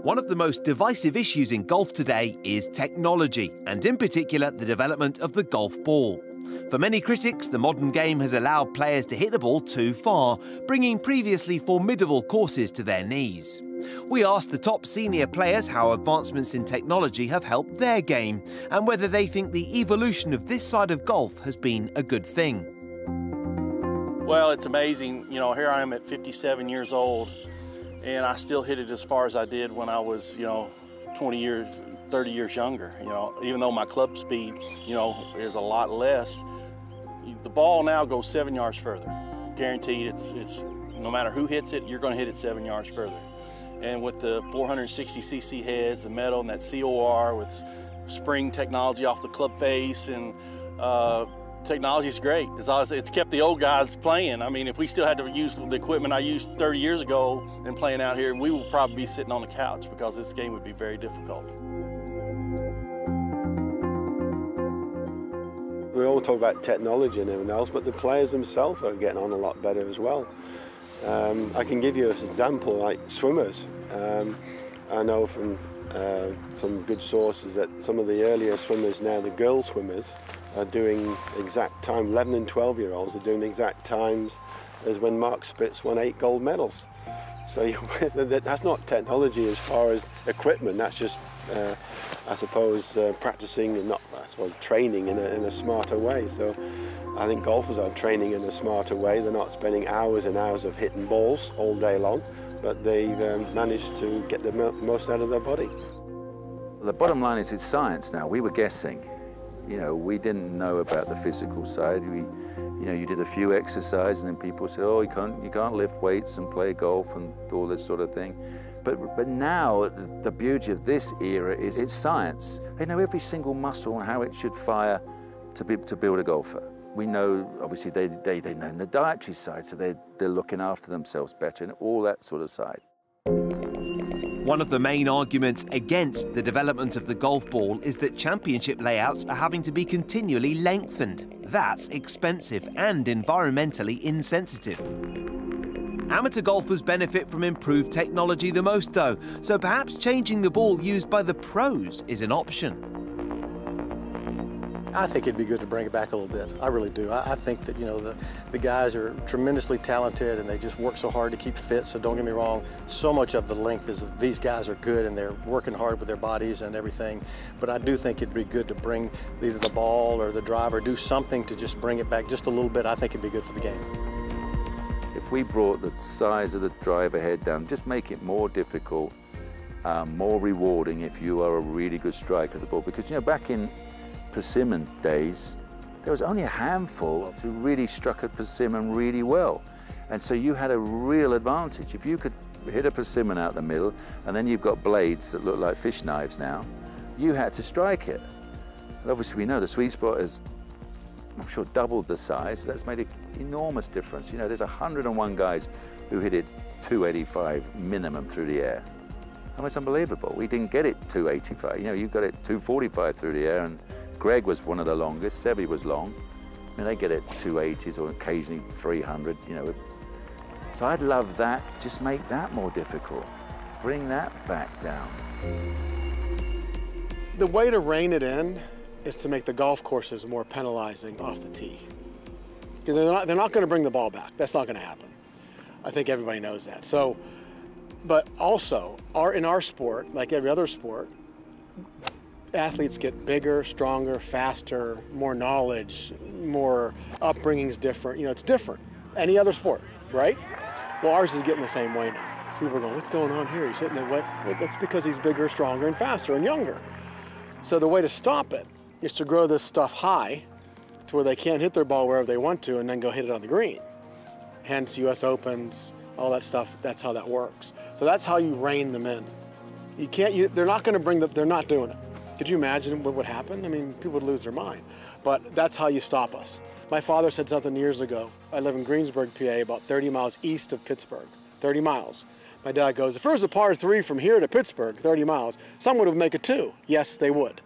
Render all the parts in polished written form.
One of the most divisive issues in golf today is technology, and in particular the development of the golf ball. For many critics, the modern game has allowed players to hit the ball too far, bringing previously formidable courses to their knees. We asked the top senior players how advancements in technology have helped their game, and whether they think the evolution of this side of golf has been a good thing. Well, it's amazing. You know, here I am at 57 years old, and I still hit it as far as I did when I was, 20 years, 30 years younger. Even though my club speed, is a lot less, the ball now goes 7 yards further. Guaranteed, it's no matter who hits it, you're going to hit it 7 yards further. And with the 460cc heads, the metal, and that COR with spring technology off the club face, and technology is great. It's kept the old guys playing. I mean, if we still had to use the equipment I used 30 years ago and playing out here, we would probably be sitting on the couch because this game would be very difficult. We all talk about technology and everything else, but the players themselves are getting on a lot better as well. I can give you an example, like swimmers. I know from some good sources that some of the earlier swimmers now, the girl swimmers, are doing exact time. 11 and 12-year-olds are doing exact times as when Mark Spitz won 8 gold medals. So that's not technology as far as equipment. That's just, I suppose, practicing and training in a smarter way. So I think golfers are training in a smarter way. They're not spending hours and hours of hitting balls all day long, but they've managed to get the most out of their body. The bottom line is it's science now. We were guessing. We didn't know about the physical side. You did a few exercises and then people said, oh, you can't lift weights and play golf and all this sort of thing. But now the beauty of this era is it's science. They know every single muscle and how it should fire to build a golfer. We know, obviously, they know the dietary side, so they're looking after themselves better and all that sort of side. One of the main arguments against the development of the golf ball is that championship layouts are having to be continually lengthened. That's expensive and environmentally insensitive. Amateur golfers benefit from improved technology the most, though, so perhaps changing the ball used by the pros is an option. I think it'd be good to bring it back a little bit. I really do. I think that, the guys are tremendously talented and they just work so hard to keep fit, so don't get me wrong. So much of the length is that these guys are good and they're working hard with their bodies and everything. But I do think it'd be good to bring either the ball or the driver, do something to just bring it back just a little bit. I think it'd be good for the game. If we brought the size of the driver head down, just make it more difficult, more rewarding if you are a really good striker of the ball. Because, back in persimmon days, there was only a handful who really struck a persimmon really well. And so you had a real advantage. If you could hit a persimmon out the middle, and then you've got blades that look like fish knives now, you had to strike it. And obviously we know the sweet spot is, I'm sure, doubled the size. That's made an enormous difference. There's 101 guys who hit it 285 minimum through the air. I mean, it's unbelievable. We didn't get it 285. You got it 245 through the air, and Greg was one of the longest. Seve was long. I mean, they get it 280s or occasionally 300. So I'd love that. Just make that more difficult. Bring that back down. The way to rein it in is to make the golf courses more penalizing off the tee. They're not going to bring the ball back. That's not going to happen. I think everybody knows that. So, but also, in our sport, like every other sport, athletes get bigger, stronger, faster, more knowledge, more upbringing's different. It's different. Any other sport, right? Well, ours is getting the same way now. So people are going, what's going on here? He's hitting it wet. Well, that's because he's bigger, stronger, and faster and younger. So the way to stop it is to grow this stuff high to where they can't hit their ball wherever they want to and then go hit it on the green. Hence US Opens, all that stuff, that's how that works. So that's how you rein them in. They're not going to bring they're not doing it. Could you imagine what would happen? I mean, people would lose their mind. But that's how you stop us. My father said something years ago. I live in Greensburg, PA, about 30 miles east of Pittsburgh. 30 miles. My dad goes, if it was a par 3 from here to Pittsburgh, 30 miles, someone would make it 2. Yes, they would.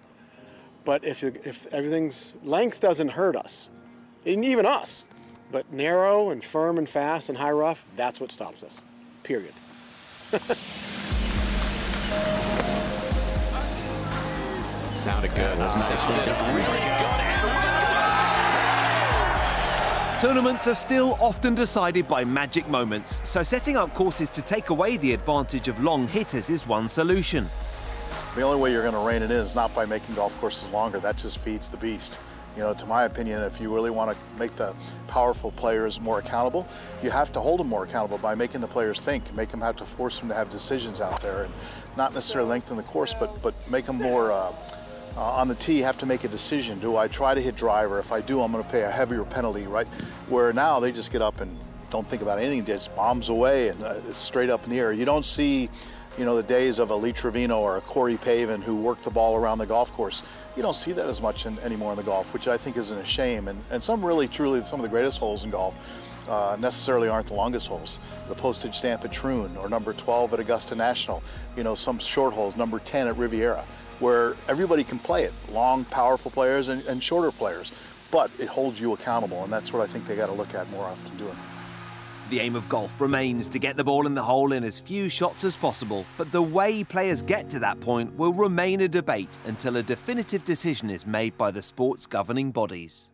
But if everything's length doesn't hurt us, and even us, but narrow and firm and fast and high rough, that's what stops us, period. Sounded good. Sounded really good. Tournaments are still often decided by magic moments, so setting up courses to take away the advantage of long hitters is one solution. The only way you're going to rein it in is not by making golf courses longer. That just feeds the beast. You know, to my opinion, if you really want to make the powerful players more accountable, you have to hold them more accountable by making the players think, make them have to force them to have decisions out there, and not necessarily lengthen the course, but make them more on the tee, have to make a decision. Do I try to hit driver? If I do, I'm going to pay a heavier penalty, right? Where now they just get up and don't think about anything, just bombs away and it's straight up in the air. You don't see, you know, the days of a Lee Trevino or a Corey Pavin who worked the ball around the golf course. You don't see that as much anymore in the golf, which I think is a shame. And some really, truly, some of the greatest holes in golf necessarily aren't the longest holes. The postage stamp at Troon, or number 12 at Augusta National. You know, some short holes, number 10 at Riviera, where everybody can play it. Long, powerful players and shorter players. But it holds you accountable, and that's what I think they got to look at more often doing. The aim of golf remains to get the ball in the hole in as few shots as possible, but the way players get to that point will remain a debate until a definitive decision is made by the sport's governing bodies.